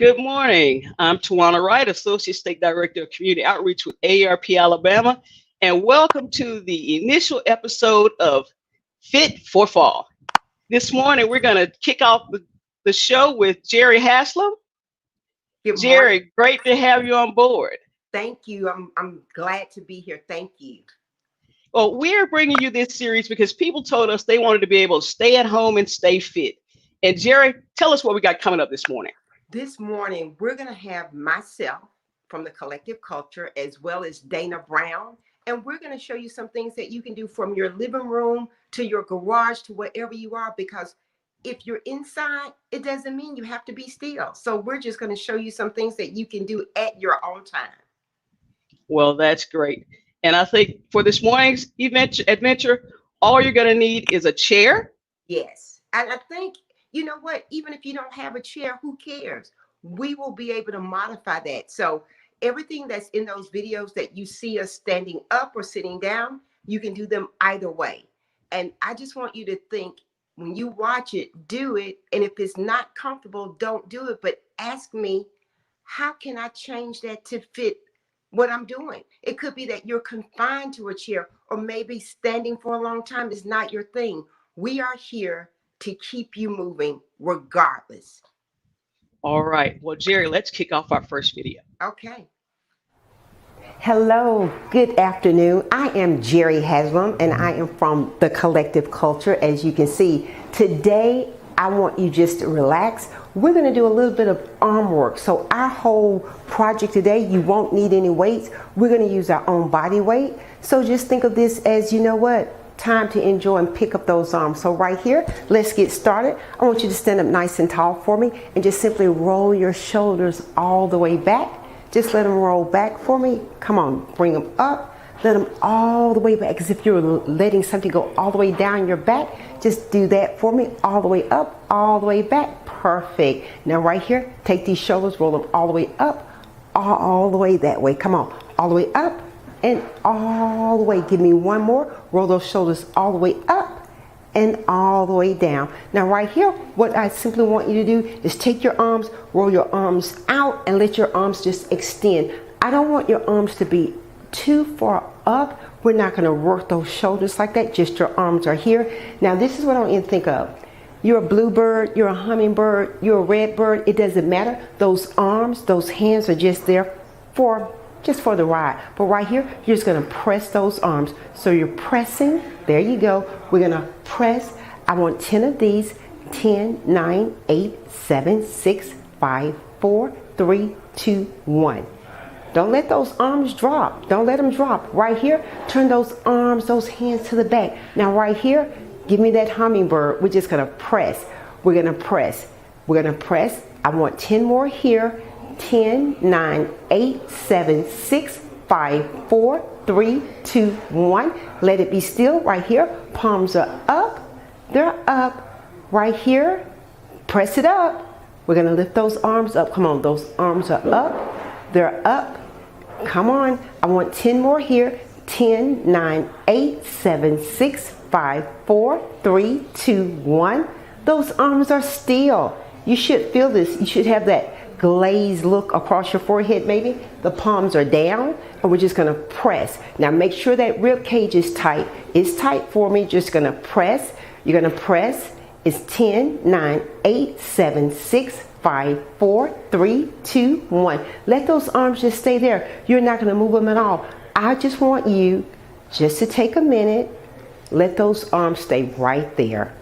Good morning. I'm Tawana Wright, Associate State Director of Community Outreach with AARP Alabama, and welcome to the initial episode of Fit4Fall. This morning, we're going to kick off the show with Jerry Haslam. Good morning. Jerry, great to have you on board. Thank you. I'm glad to be here. Thank you. Well, we're bringing you this series because people told us they wanted to be able to stay at home and stay fit. And Jerry, tell us what we got coming up this morning. This morning, we're going to have myself from the Collective Culture as well as Dana Brown. And we're going to show you some things that you can do from your living room to your garage to wherever you are. Because if you're inside, it doesn't mean you have to be still. So we're just going to show you some things that you can do at your own time. Well, that's great. And I think for this morning's adventure, all you're going to need is a chair. Yes. And I think, you know what, even if you don't have a chair, who cares? We will be able to modify that. So everything that's in those videos that you see us standing up or sitting down, you can do them either way. And I just want you to think, when you watch it, do it. And if it's not comfortable, don't do it. But ask me, how can I change that to fit what I'm doing? It could be that you're confined to a chair, or maybe standing for a long time is not your thing. We are here to keep you moving regardless. All right. Well, Jerry, let's kick off our first video. Okay. Hello, good afternoon. I am Jerry Haslam, and I am from the Collective Culture. As you can see, today I want you just to relax. We're going to do a little bit of arm work. So our whole project today, you won't need any weights. We're going to use our own body weight. So just think of this as, you know what, time to enjoy and pick up those arms. So right here, let's get started. I want you to stand up nice and tall for me and just simply roll your shoulders all the way back. Just let them roll back for me. Come on, bring them up. Let them all the way back, as if you're letting something go all the way down your back. Just do that for me, all the way up, all the way back. Perfect. Now right here, take these shoulders, roll them all the way up, all the way that way. Come on, all the way up and all the way. Give me one more. Roll those shoulders all the way up and all the way down. Now right here, what I simply want you to do is take your arms, roll your arms out, and let your arms just extend. I don't want your arms to be too far up. We're not going to work those shoulders like that. Just your arms are here. Now this is what I want you to think of. You're a bluebird, you're a hummingbird, you're a red bird. It doesn't matter. Those arms, those hands are just there for the ride. But right here, you're just going to press those arms. So you're pressing. There you go. We're going to press. I want 10 of these. 10, 9, 8, 7, 6, 5, 4, 3, 2, 1. Don't let those arms drop. Don't let them drop. Right here, turn those arms, those hands to the back. Now right here, give me that hummingbird. We're just going to press. We're going to press. We're going to press. I want 10 more here. 10, 9, 8, 7, 6, 5, 4, 3, 2, 1. Let it be still right here. Palms are up. They're up. Right here. Press it up. We're going to lift those arms up. Come on. Those arms are up. They're up. Come on. I want 10 more here. 10, 9, 8, 7, 6, 5, 4, 3, 2, 1. Those arms are still. You should feel this. You should have that glazed look across your forehead maybe. The palms are down, and we're just going to press. Now make sure that rib cage is tight. It's tight for me. Just going to press. You're going to press. It's 10, 9, 8, 7, 6, 5, 4, 3, 2, 1. Let those arms just stay there. You're not going to move them at all. I just want you just to take a minute. Let those arms stay right there.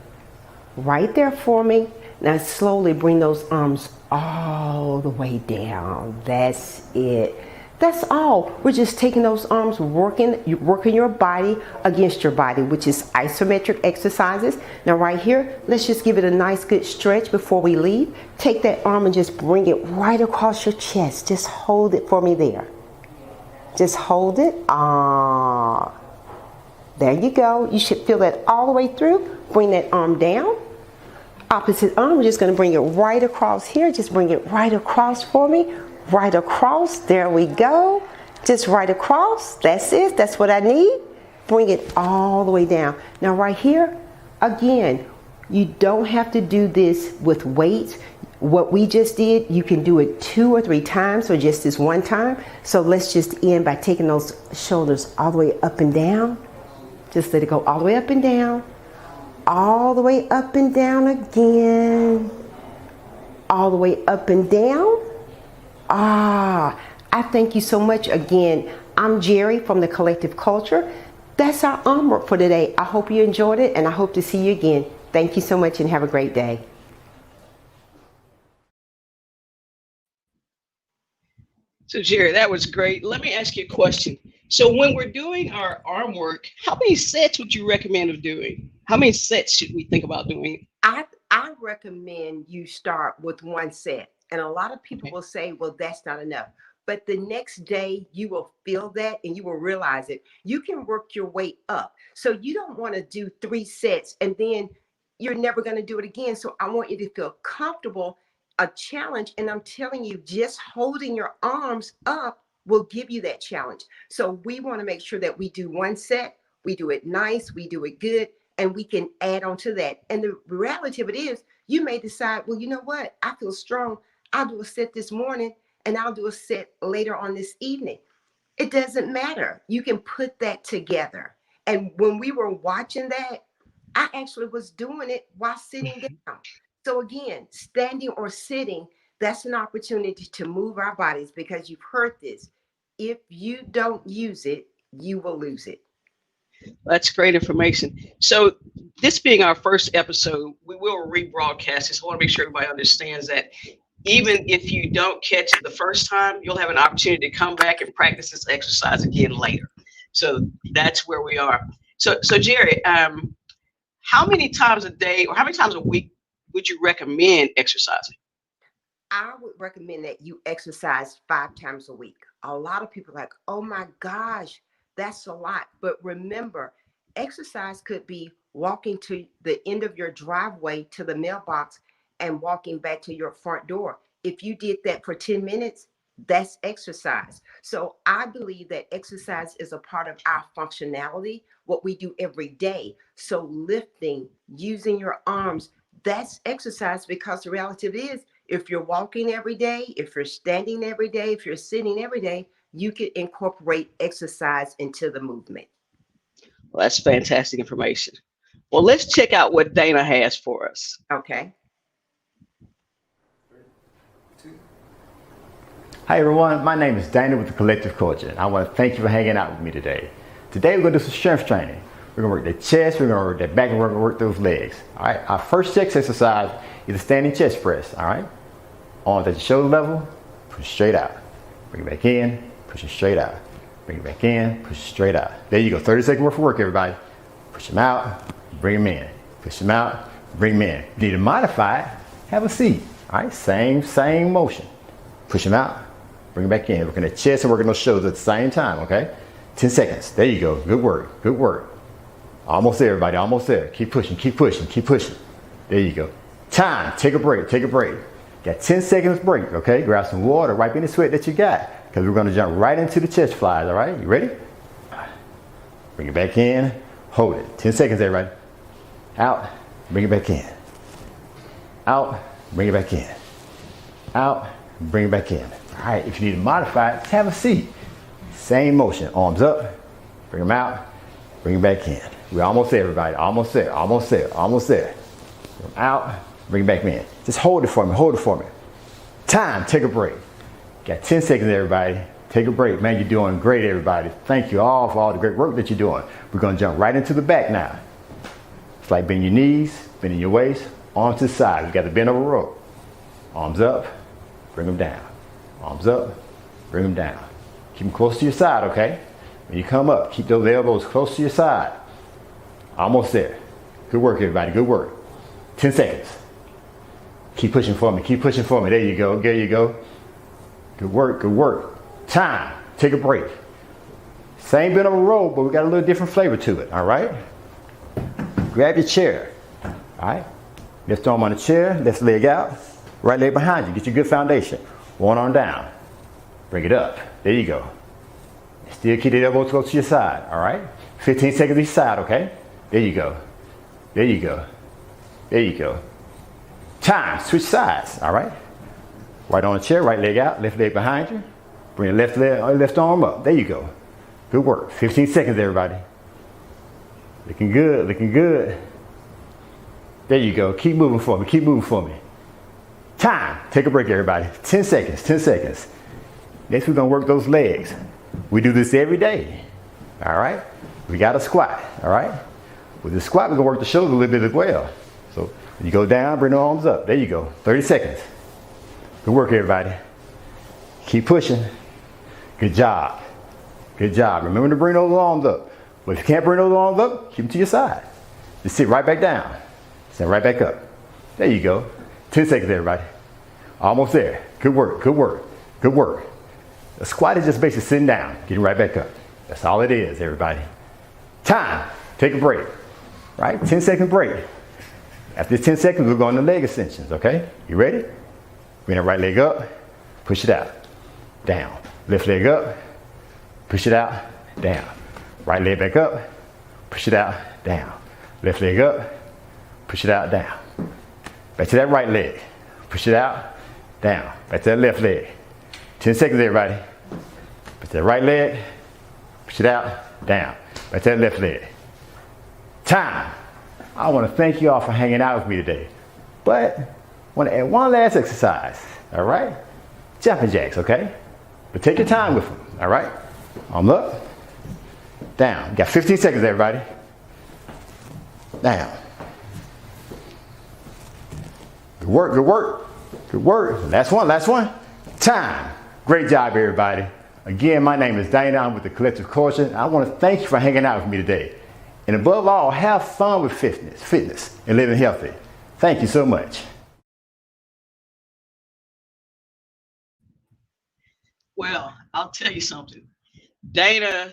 Right there for me. Now slowly bring those arms all the way down. That's it. That's all. We're just taking those arms, working your body against your body, which is isometric exercises. Now right here, let's just give it a nice good stretch before we leave. Take that arm and just bring it right across your chest. Just hold it for me there. Just hold it. There you go. You should feel that all the way through. Bring that arm down. Opposite arm, we're just going to bring it right across here. Just bring it right across for me. Right across. There we go. Just right across. That's it. That's what I need. Bring it all the way down. Now right here, again, you don't have to do this with weights. What we just did, you can do it 2 or 3 times or just this one time. So let's just end by taking those shoulders all the way up and down. Just let it go all the way up and down. All the way up and down again. All the way up and down. I thank you so much again. I'm Jerry from the Collective Culture. That's our arm work for today. I hope you enjoyed it, and I hope to see you again. Thank you so much and have a great day. So Jerry, that was great. Let me ask you a question. So when we're doing our arm work, how many sets would you recommend of doing? How many sets should we think about doing? I recommend you start with 1 set. And a lot of people will say, well, that's not enough. But the next day you will feel that and you will realize it. You can work your way up. So you don't want to do 3 sets and then you're never going to do it again. So I want you to feel comfortable, a challenge. And I'm telling you, just holding your arms up will give you that challenge. So we want to make sure that we do 1 set, we do it nice, we do it good, and we can add on to that. And the reality of it is, you may decide, well, you know what? I feel strong. I'll do a set this morning and I'll do a set later on this evening. It doesn't matter. You can put that together. And when we were watching that, I actually was doing it while sitting down. So again, standing or sitting, that's an opportunity to move our bodies, because you've heard this. If you don't use it, you will lose it. That's great information. So this being our first episode, we will rebroadcast this. I want to make sure everybody understands that even if you don't catch it the first time, you'll have an opportunity to come back and practice this exercise again later. So that's where we are. So Jerry, how many times a day or how many times a week would you recommend exercising? I would recommend that you exercise 5 times a week. A lot of people are like, oh my gosh, that's a lot. But remember, exercise could be walking to the end of your driveway to the mailbox and walking back to your front door. If you did that for 10 minutes, that's exercise. So I believe that exercise is a part of our functionality, what we do every day. So lifting, using your arms, that's exercise, because the reality is, if you're walking every day, if you're standing every day, if you're sitting every day, you can incorporate exercise into the movement. Well, that's fantastic information. Well, let's check out what Dana has for us. Okay. Hi everyone, my name is Dana with the Collective Culture, and I want to thank you for hanging out with me today. Today we're going to do some strength training. We're going to work the chest, we're going to work that back, and we're going to work those legs. All right, our first exercise is a standing chest press. All right, arms at the shoulder level, push straight out. Bring it back in, push it straight out. Bring it back in, push it straight out. There you go, 30 seconds worth of work, everybody. Push them out, bring them in. Push them out, bring them in. If you need to modify it, have a seat. All right, same motion. Push them out, bring it back in. Working the chest and working those shoulders at the same time, okay? 10 seconds, there you go, good work, good work. Almost there, everybody, almost there. Keep pushing, keep pushing, keep pushing. There you go. Time, take a break, take a break. Got 10 seconds break, okay? Grab some water, wipe any sweat that you got, because we're gonna jump right into the chest flies, all right? You ready? Bring it back in, hold it. 10 seconds, everybody. Out, bring it back in. Out, bring it back in. Out, bring it back in. All right, if you need to modify it, have a seat. Same motion, arms up, bring them out, bring it back in. We're almost there, everybody, almost there, almost there, almost there. Bring them out, bring it back in. Just hold it for me, hold it for me. Time, take a break. Got 10 seconds, everybody. Take a break. Man, you're doing great, everybody. Thank you all for all the great work that you're doing. We're gonna jump right into the back now. It's like bending your knees, bending your waist, arms to the side. You got to bend over rope. Arms up, bring them down. Arms up, bring them down. Keep them close to your side, okay? When you come up, keep those elbows close to your side. Almost there. Good work, everybody, good work. 10 seconds. Keep pushing for me, keep pushing for me. There you go, there you go. Good work, good work. Time, take a break. Same bend over rope, but we got a little different flavor to it, all right? Grab your chair, all right? Left arm on the chair, left leg out, right leg behind you. Get your good foundation. One arm down, bring it up. There you go. Still keep the elbows close to your side, all right? 15 seconds each side, okay? There you go. There you go. There you go. Time. Switch sides. All right. Right on the chair, right leg out, left leg behind you. Bring the left arm up. There you go. Good work. 15 seconds, everybody. Looking good, looking good. There you go. Keep moving for me. Keep moving for me. Time. Take a break, everybody. 10 seconds. 10 seconds. Next, we're going to work those legs. We do this every day. All right. We got a squat. All right. With the squat, we're going to work the shoulders a little bit as well. So you go down, bring the arms up. There you go. 30 seconds. Good work, everybody. Keep pushing. Good job. Good job. Remember to bring those arms up. But if you can't bring those arms up, keep them to your side. Just sit right back down. Sit right back up. There you go. 10 seconds, everybody. Almost there. Good work. Good work. Good work. A squat is just basically sitting down, getting right back up. That's all it is, everybody. Time. Take a break. Right? 10-second break. After this 10 seconds, we'll go on the leg extensions, okay? You ready? Bring that right leg up. Push it out. Down. Left leg up. Push it out. Down. Right leg back up. Push it out. Down. Left leg up. Push it out. Down. Back to that right leg. Push it out. Down. Back to that left leg. 10 seconds, everybody. Back to that right leg. Push it out. Down. Back to that left leg. Time. I want to thank you all for hanging out with me today. But I want to add one last exercise. All right? Jumping jacks, okay? But take your time with them. All right? Arm up. Down. You got 15 seconds, everybody. Down. Good work, good work. Good work. Last one, last one. Time. Great job, everybody. Again, my name is Dana. I'm with the Collective Culture. I want to thank you for hanging out with me today. And above all, have fun with fitness and living healthy. Thank you so much. Well, I'll tell you something. Dana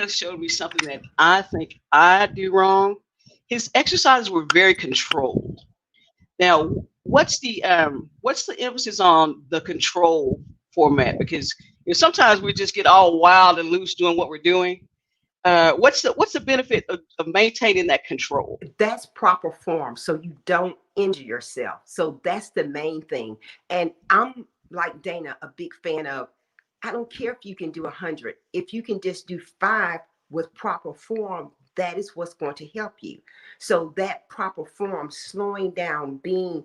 showed me something that I think I do wrong. His exercises were very controlled. Now, what's the emphasis on the control format? Because sometimes we just get all wild and loose doing what we're doing. What's the benefit of maintaining that control? That's proper form, so you don't injure yourself. So that's the main thing. And I'm like Dana, a big fan of, I don't care if you can do 100. If you can just do 5 with proper form, that is what's going to help you. So that proper form, slowing down, being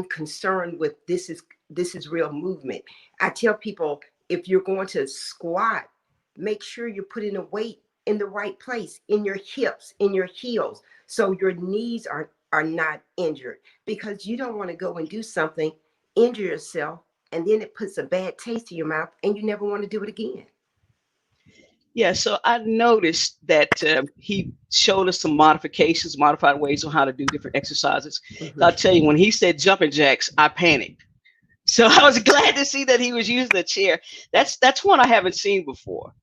concerned with this is real movement. I tell people, if you're going to squat, make sure you're putting a weight in the right place, in your hips, in your heels, so your knees are not injured, because you don't want to go and do something, injure yourself, and then it puts a bad taste in your mouth and you never want to do it again. Yeah, so I noticed that he showed us some modified ways on how to do different exercises. Mm-hmm. I'll tell you, when he said jumping jacks, I panicked. So I was glad to see that he was using the chair. That's one I haven't seen before.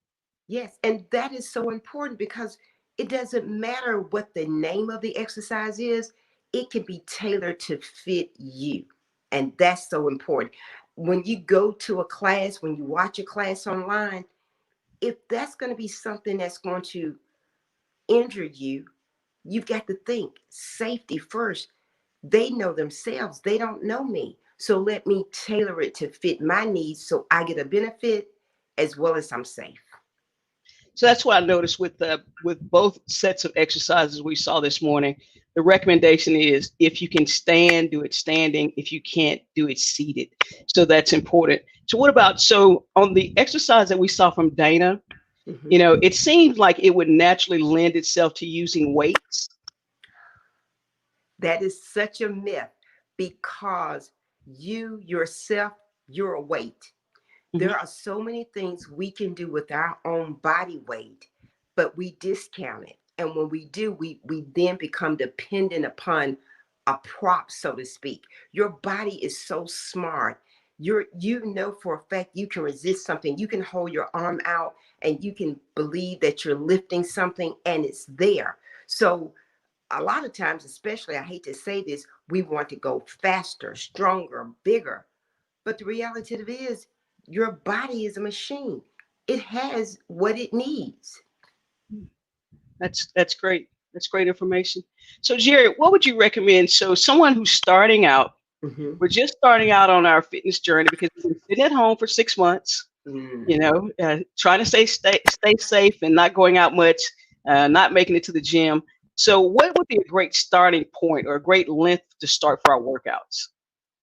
Yes, and that is so important, because it doesn't matter what the name of the exercise is, it can be tailored to fit you. And that's so important. When you go to a class, when you watch a class online, if that's going to be something that's going to injure you, you've got to think safety first. They know themselves. They don't know me. So let me tailor it to fit my needs so I get a benefit as well as I'm safe. So that's what I noticed with both sets of exercises we saw this morning. The recommendation is, if you can stand, do it standing. If you can't, do it seated. So that's important. So on the exercise that we saw from Dana, Mm-hmm. It seems like it would naturally lend itself to using weights. That is such a myth, because you yourself, you're a weight. Mm-hmm. There are so many things we can do with our own body weight, but we discount it. And when we do, we then become dependent upon a prop, so to speak. Your body is so smart. You know for a fact you can resist something. You can hold your arm out and you can believe that you're lifting something and it's there. So a lot of times, especially, I hate to say this, we want to go faster, stronger, bigger. But the reality of it is, your body is a machine. It has what it needs. That's great. That's great information. So Jerry, what would you recommend? So someone who's starting out, Mm-hmm. we're just starting out on our fitness journey because we've been sitting at home for 6 months, trying to stay safe and not going out much, not making it to the gym. So what would be a great starting point or a great length to start for our workouts?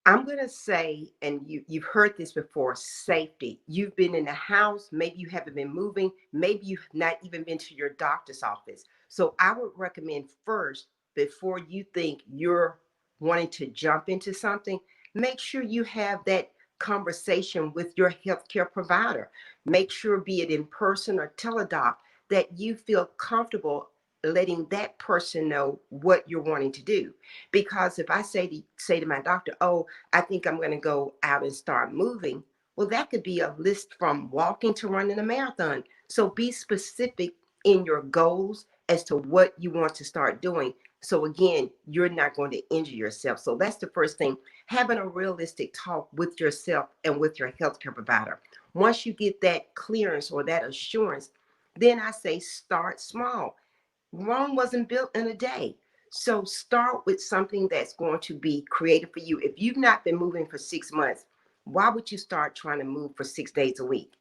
I'm going to say, and you've heard this before, safety. You've been in the house, maybe you haven't been moving, maybe you've not even been to your doctor's office. So I would recommend first, before you think you're wanting to jump into something, make sure you have that conversation with your healthcare provider. Make sure, be it in person or teledoc, that you feel comfortable letting that person know what you're wanting to do. Because if I say to my doctor, oh, I think I'm going to go out and start moving. Well, that could be a list from walking to running a marathon. So be specific in your goals as to what you want to start doing. So again, you're not going to injure yourself. So that's the first thing, having a realistic talk with yourself and with your healthcare provider. Once you get that clearance or that assurance, then I say start small. Rome wasn't built in a day. So start with something that's going to be creative for you. If you've not been moving for 6 months, why would you start trying to move for 6 days a week?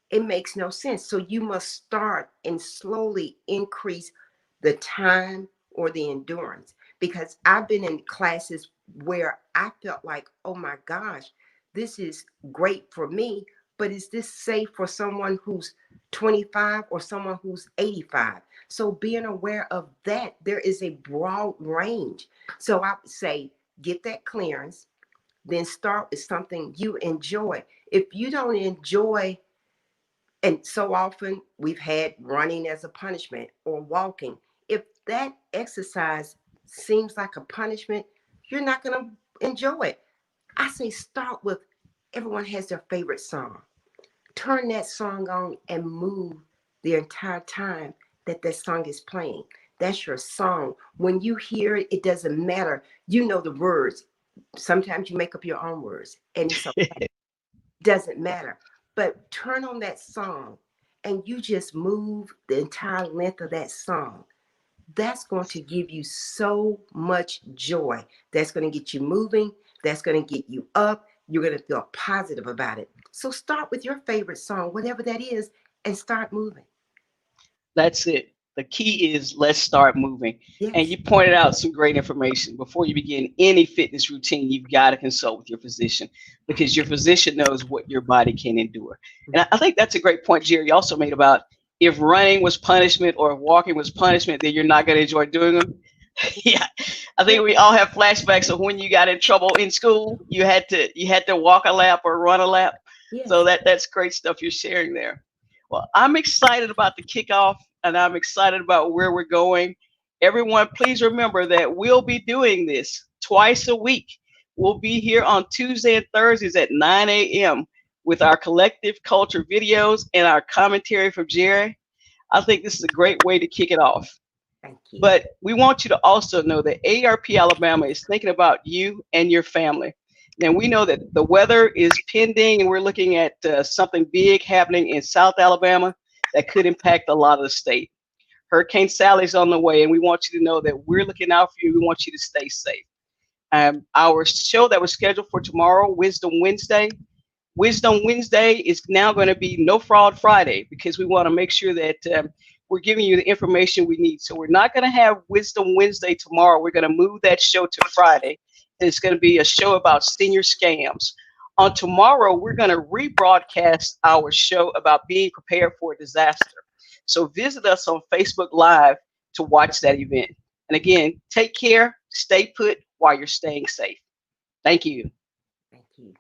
It makes no sense. So you must start and slowly increase the time or the endurance. Because I've been in classes where I felt like, oh my gosh, this is great for me, but is this safe for someone who's 25 or someone who's 85? So being aware of that, there is a broad range. So I would say get that clearance, then start with something you enjoy. If you don't enjoy, and so often we've had running as a punishment or walking. If that exercise seems like a punishment, you're not going to enjoy it. I say start with, everyone has their favorite song. Turn that song on and move the entire time that that song is playing. That's your song. When you hear it, it doesn't matter. You know the words. Sometimes you make up your own words, and it's okay. Doesn't matter. But turn on that song and you just move the entire length of that song. That's going to give you so much joy. That's going to get you moving. That's going to get you up. You're going to feel positive about it. So start with your favorite song, whatever that is, and start moving. That's it. The key is let's start moving. And Yes. you pointed out some great information. Before you begin any fitness routine, you've got to consult with your physician because your physician knows what your body can endure. And I think that's a great point Jerry also made about if running was punishment or if walking was punishment, then you're not going to enjoy doing them. Yeah, I think we all have flashbacks of when you got in trouble in school. You had to walk a lap or run a lap. So Yes. that's great stuff you're sharing there. Well, I'm excited about the kickoff and I'm excited about where we're going. Everyone, please remember that we'll be doing this twice a week. We'll be here on Tuesday and Thursdays at 9 a.m. with our collective culture videos and our commentary from Jerry. I think this is a great way to kick it off. Thank you. But we want you to also know that AARP Alabama is thinking about you and your family. And we know that the weather is pending, and we're looking at something big happening in South Alabama that could impact a lot of the state. Hurricane Sally's on the way, and we want you to know that we're looking out for you. We want you to stay safe. Our show that was scheduled for tomorrow, Wisdom Wednesday. Wisdom Wednesday is now going to be No Fraud Friday because we want to make sure that we're giving you the information we need. So we're not going to have Wisdom Wednesday tomorrow. We're going to move that show to Friday. It's going to be a show about senior scams. On tomorrow, we're going to rebroadcast our show about being prepared for a disaster. So visit us on Facebook Live to watch that event. And again, take care, stay put while you're staying safe. Thank you. Thank you.